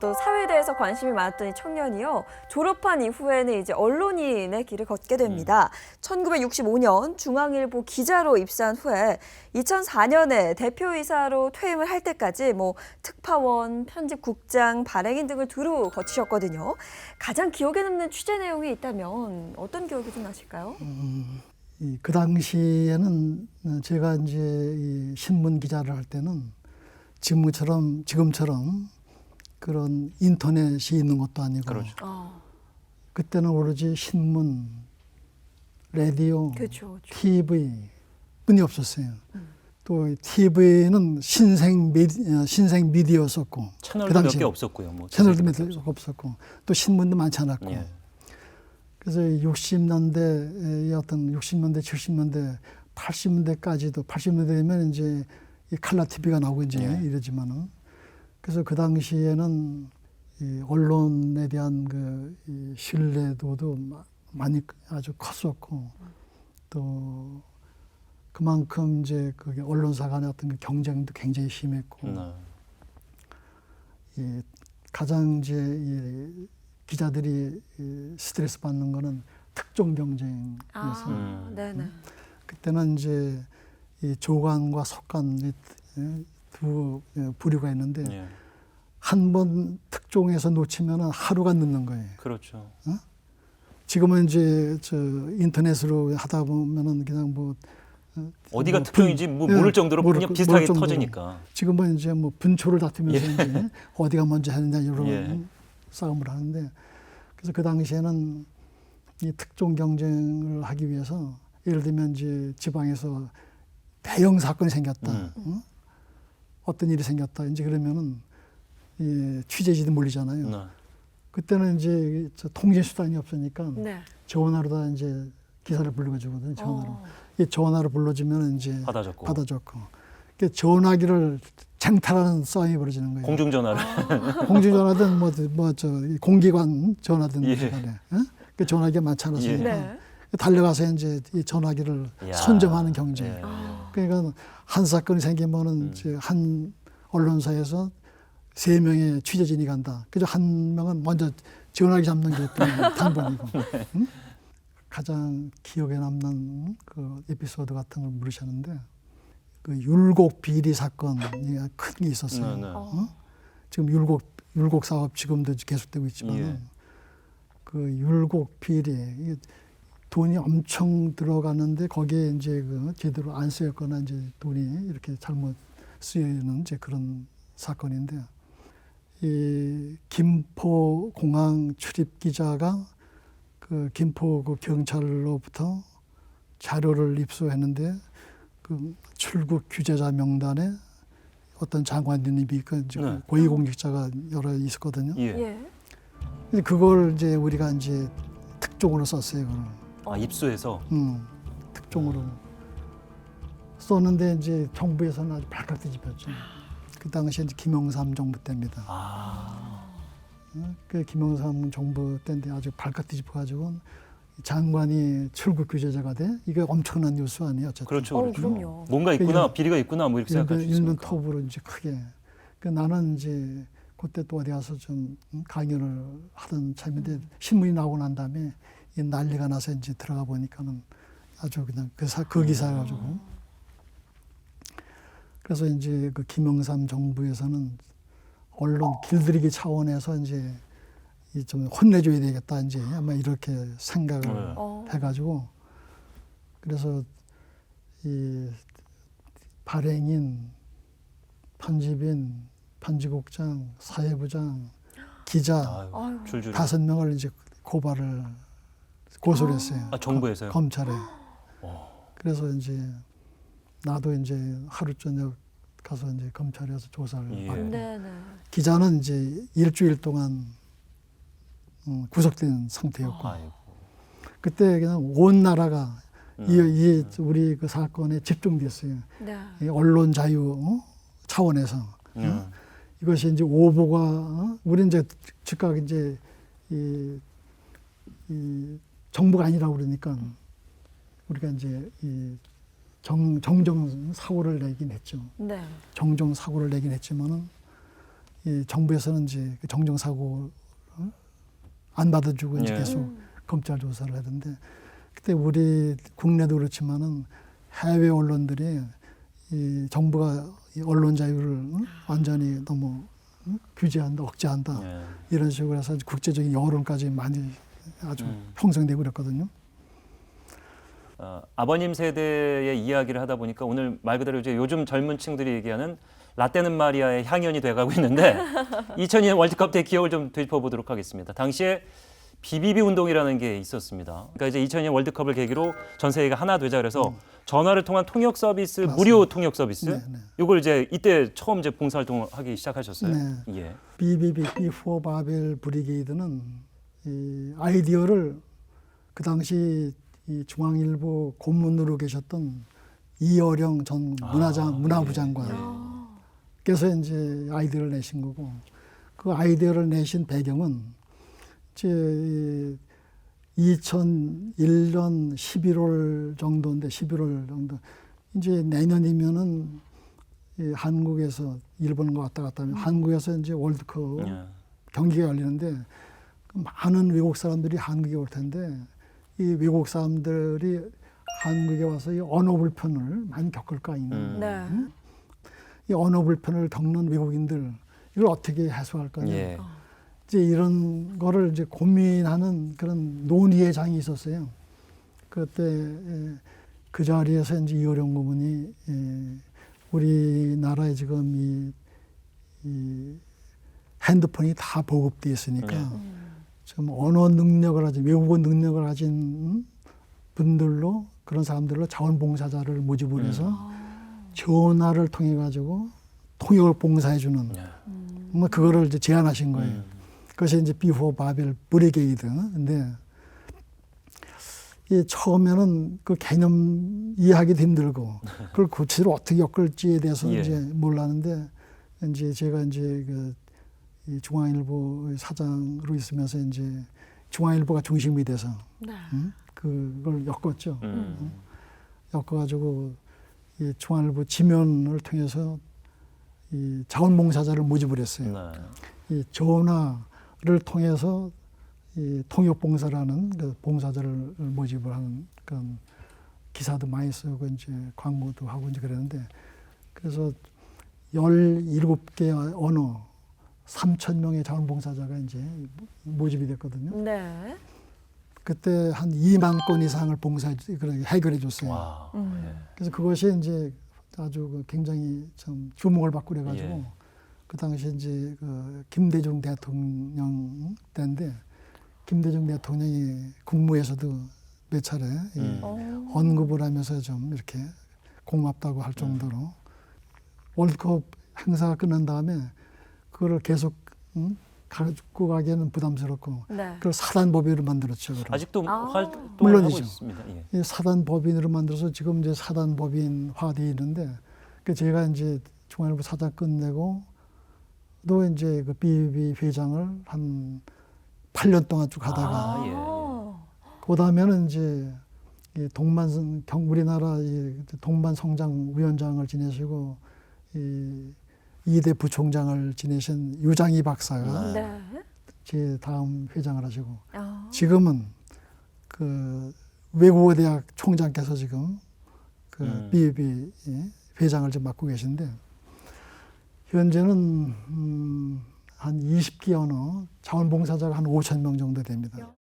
또 사회에 대해서 관심이 많았던 이 청년이요. 졸업한 이후에는 이제 언론인의 길을 걷게 됩니다. 1965년 중앙일보 기자로 입사한 후에 2004년에 대표이사로 퇴임을 할 때까지 특파원, 편집국장, 발행인 등을 두루 거치셨거든요. 가장 기억에 남는 취재 내용이 있다면 어떤 기억이 좀 나실까요? 그 당시에는 제가 이제 이 신문 기자를 할 때는 지금처럼 그런 인터넷이 있는 것도 아니고, 그렇죠. 그때는 오로지 신문, 라디오, 그렇죠. TV 뿐이 없었어요. 또 TV는 신생 미디어였었고, 채널도 몇 개 없었고요. 채널도 몇 개 없었고, 또 신문도 많지 않았고. 예. 그래서 60년대의 어떤 60년대, 70년대, 80년대까지도 80년대 되면 이제 이 칼라 TV가 나오고 이제 이러지만은, 그래서 그 당시에는 이 언론에 대한 이 신뢰도도 많이 아주 컸었고, 또 그만큼 이제 그게 언론사 간의 어떤 그 경쟁도 굉장히 심했고, 이 가장 이제 이 기자들이 스트레스 받는 거는 특종 경쟁이었어요. 네네. 그때는 이제 이 조간과 속간 두 부류가 있는데, 한 번 특종에서 놓치면 하루가 늦는 거예요. 그렇죠. 지금은 이제 인터넷으로 하다 보면은 그냥 어디가 특종인지 모를 정도로 그냥 비슷하게 터지니까. 지금은 이제 분초를 다투면서 이제 어디가 먼저 했느냐 이런 싸움을 하는데, 그래서 그 당시에는 이 특종 경쟁을 하기 위해서 예를 들면 이제 지방에서 대형 사건이 생겼다. 어떤 일이 생겼다. 이제 그러면은 취재진이 몰리잖아요. 그때는 이제 통제 수단이 없으니까 전화로 다 이제 기사를 불러주거든요. 전화로. 이 전화로 불러주면 이제 받아줬고. 그 전화기를 쟁탈하는 싸움이 벌어지는 거예요. 공중전화를. 공중전화든 공기관 전화든 간에. 그 전화기가 많지 않았으니까. 달려가서 이제 이 전화기를 선점하는 경쟁. 그러니까 한 사건이 생기면은 이제 한 언론사에서 3명의 취재진이 간다. 그래서 한 명은 먼저 전화기 잡는 게 단번이고. 가장 기억에 남는 그 에피소드 같은 걸 물으셨는데, 그 율곡 비리 사건이 큰 게 있었어요. 지금 율곡 사업 지금도 계속되고 있지만, 그 율곡 비리 돈이 엄청 들어가는데 거기에 이제 제대로 안 쓰였거나 이제 돈이 이렇게 잘못 쓰이는 이제 그런 사건인데, 이 김포 공항 출입 기자가 그 김포 경찰로부터 자료를 입수했는데, 그 출국 규제자 명단에 어떤 장관님이 고위공직자가 여러 있었거든요. 근데 그걸 이제 우리가 이제 특종으로 썼어요. 그걸. 입수해서? 특종으로 썼는데 이제 정부에서는 아주 발칵 뒤집혔죠. 그 당시에 이제 김영삼 정부 때입니다. 그 김영삼 정부 때인데 아주 발칵 뒤집어가지고 장관이 출국 규제자가 돼? 이게 엄청난 뉴스 아니에요? 어쨌든. 그렇죠. 그럼요. 뭔가 있구나, 비리가 있구나, 이렇게 생각할 수 있으니까. 읽는 톱으로 이제 크게. 나는 이제 그때 또 어디 가서 좀 강연을 하던 참인데, 신문이 나오고 난 다음에 이 난리가 나서 이제 들어가 보니까는 아주 그냥 그 기사여가지고. 그래서 이제 그 김영삼 정부에서는 언론 길들이기 차원에서 이제 좀 혼내줘야 되겠다, 이제 아마 이렇게 생각을 해가지고, 그래서 이 발행인, 편집인, 편집국장, 사회부장, 기자 5명을 이제 고소를 했어요. 정부에서요? 검찰에. 그래서 이제 나도 이제 하루 저녁 가서 이제 검찰에서 조사를 받고, 기자는 이제 일주일 동안 구속된 상태였고, 그때 그냥 온 나라가 우리 그 사건에 집중됐어요. 이 언론 자유 차원에서. 이것이 이제 오보가, 우리 이제 즉각 이제 이 정부가 아니라고 그러니까 우리가 이제 정정 사고를 내긴 했죠. 정정 사고를 내긴 했지만은 이 정부에서는 이제 그 정정사고 안 받아주고 이제 예. 계속 검찰 조사를 하던데 그때 우리 국내도 그렇지만은 해외 언론들이 이 정부가 이 언론 자유를 완전히 너무 규제한다, 억제한다 예. 이런 식으로 해서 국제적인 여론까지 많이 아주 형성되고 그랬거든요. 아버님 세대의 이야기를 하다 보니까 오늘 말 그대로 이제 요즘 젊은 층들이 얘기하는 라떼는 마리아의 향연이 돼가고 있는데 2002년 월드컵 때 기억을 좀 되짚어보도록 하겠습니다. 당시에 BBB 운동이라는 게 있었습니다. 그러니까 이제 2002년 월드컵을 계기로 전 세계가 하나 되자 그래서 전화를 통한 통역 서비스, 맞습니다. 무료 통역 서비스, 네, 네. 이걸 이제 이때 처음 이제 봉사활동을 하기 시작하셨어요. 네. 예. BBB 비포 바벨 브리게이드는 이 아이디어를 그 당시 이 중앙일보 고문으로 계셨던 이어령 전 문화부 장관께서 이제 아이디어를 내신 거고 그 아이디어를 내신 배경은 이제 2001년 11월 정도인데 11월 정도 이제 내년이면은 이 한국에서 일본과 왔다 갔다 하면 한국에서 이제 월드컵 예. 경기가 열리는데 많은 외국 사람들이 한국에 올 텐데 이 외국 사람들이 한국에 와서 이 언어 불편을 많이 겪을 거 아니냐. 네. 이 언어 불편을 겪는 외국인들 이걸 어떻게 해소할 거냐. 예. 이제 이런 거를 이제 고민하는 그런 논의의 장이 있었어요. 그때 그 자리에서 이제 이호령 고문이 우리나라에 지금 이 핸드폰이 다 보급돼 있으니까 좀 언어 능력을 가진 외국어 능력을 가진 분들로 그런 사람들로 자원봉사자를 모집을 해서 전화를 통해 가지고 통역을 봉사해 주는 뭐 그거를 이제 제안하신 거예요. 그것이 이제 비포 바벨 브리게이드인데 이 처음에는 그 개념 이해하기도 힘들고 그걸 구체적으로 어떻게 엮을지에 대해서 예. 이제 몰랐는데 이제 제가 이제 이 중앙일보 사장으로 있으면서 이제 중앙일보가 중심이 돼서 네. 그걸 엮었죠. 엮어가지고 이 중앙일보 지면을 통해서 이 자원봉사자를 모집을 했어요. 네. 이 전화를 통해서 이 통역봉사라는 그 봉사자를 모집을 하는 그런 기사도 많이 쓰고 이제 광고도 하고 이제 그랬는데 그래서 17개 언어 3,000명의 자원봉사자가 이제 모집이 됐거든요. 네. 그때 한 2만 건 이상을 해결해 줬어요. 와. 예. 그래서 그것이 이제 아주 굉장히 참 주목을 받고 그래가지고 예. 그 당시 이제 그 김대중 대통령 때인데 김대중 대통령이 국무에서도 몇 차례 언급을 하면서 좀 이렇게 고맙다고 할 정도로 월드컵 행사가 끝난 다음에 그거를 계속 가지고 가기에는 부담스럽고 네. 그걸 사단법인으로 만들었죠. 그걸. 아직도 활동을 하고 물론이죠. 있습니다. 예. 이 사단법인으로 만들어서 지금 이제 사단법인화되어 있는데 그 제가 이제 중앙일보 사장 끝내고 또 이제 그 BBB 회장을 한 8년 동안 쭉 하다가 그 다음에는 이제 이 우리나라 이 동반성장위원장을 지내시고 이 2대 부총장을 지내신 유장희 박사가 네. 제 다음 회장을 하시고 아. 지금은 그 외국어 대학 총장께서 지금 그 BBB 회장을 좀 맡고 계신데 현재는 한 20개 언어 자원봉사자가 한 5,000명 정도 됩니다.